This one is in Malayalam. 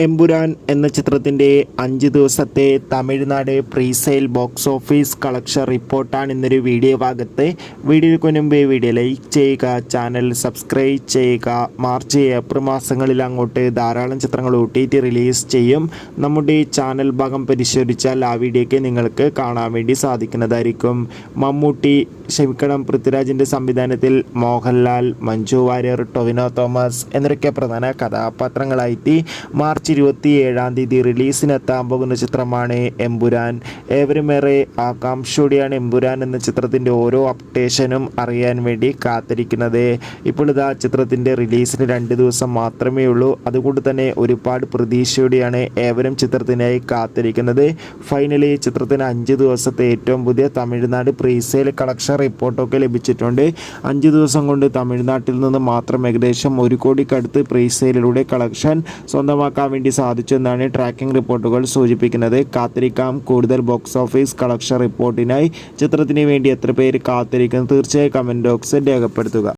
എമ്പുരാൻ എന്ന ചിത്രത്തിൻ്റെ 5 ദിവസത്തെ Tamil Nadu presale box office collection റിപ്പോർട്ടാണ് ഇന്നൊരു വീഡിയോ ഭാഗത്ത്. വീഡിയോയ്ക്ക് മുൻപ് വീഡിയോ ലൈക്ക് ചെയ്യുക, ചാനൽ സബ്സ്ക്രൈബ് ചെയ്യുക. മാർച്ച് ഏപ്രിൽ മാസങ്ങളിൽ അങ്ങോട്ട് ധാരാളം ചിത്രങ്ങൾ OTT റിലീസ് ചെയ്യും. നമ്മുടെ ചാനൽ ഭാഗം പരിശോധിച്ചാൽ ആ വീഡിയോയ്ക്ക് നിങ്ങൾക്ക് കാണാൻ വേണ്ടി സാധിക്കുന്നതായിരിക്കും. പൃഥ്വിരാജിൻ്റെ സംവിധാനത്തിൽ മോഹൻലാൽ, മഞ്ജു വാര്യർ, ടൊവിനോ തോമസ് എന്നൊക്കെ പ്രധാന കഥാപാത്രങ്ങളായിട്ട് മാർച്ച് 27 റിലീസിനെത്താൻ പോകുന്ന ചിത്രമാണ് എമ്പുരാൻ. ഏവരുമേറെ ആകാംക്ഷയോടെയാണ് എമ്പുരാൻ എന്ന ചിത്രത്തിൻ്റെ ഓരോ അപ്ഡേഷനും അറിയാൻ വേണ്ടി കാത്തിരിക്കുന്നത്. ഇപ്പോൾ ഇതാ ചിത്രത്തിൻ്റെ റിലീസിന് 2 ദിവസം മാത്രമേ ഉള്ളൂ. അതുകൊണ്ട് തന്നെ ഒരുപാട് പ്രതീക്ഷയോടെയാണ് ഏവരും ചിത്രത്തിനായി കാത്തിരിക്കുന്നത്. ഫൈനലി ചിത്രത്തിന് 5 ദിവസത്തെ ഏറ്റവും പുതിയ തമിഴ്നാട് പ്രീസെയിൽ കളക്ഷൻ റിപ്പോർട്ടൊക്കെ ലഭിച്ചിട്ടുണ്ട്. 5 ദിവസം കൊണ്ട് തമിഴ്നാട്ടിൽ നിന്ന് മാത്രം ഏകദേശം 1 കോടിക്കടുത്ത് പ്രീസെയിലൂടെ കളക്ഷൻ സ്വന്തമാക്കാൻ വേണ്ടി സാധിച്ചു എന്നാണ് ട്രാക്കിംഗ് റിപ്പോർട്ടുകൾ സൂചിപ്പിക്കുന്നത്. കാത്തിരിക്കാം കൂടുതൽ ബോക്സ് ഓഫീസ് കളക്ഷൻ റിപ്പോർട്ടിനായി. ചിത്രത്തിന് വേണ്ടി എത്ര പേര് കാത്തിരിക്കുന്നു തീർച്ചയായും കമൻറ്റ് ബോക്സിൽ രേഖപ്പെടുത്തുക.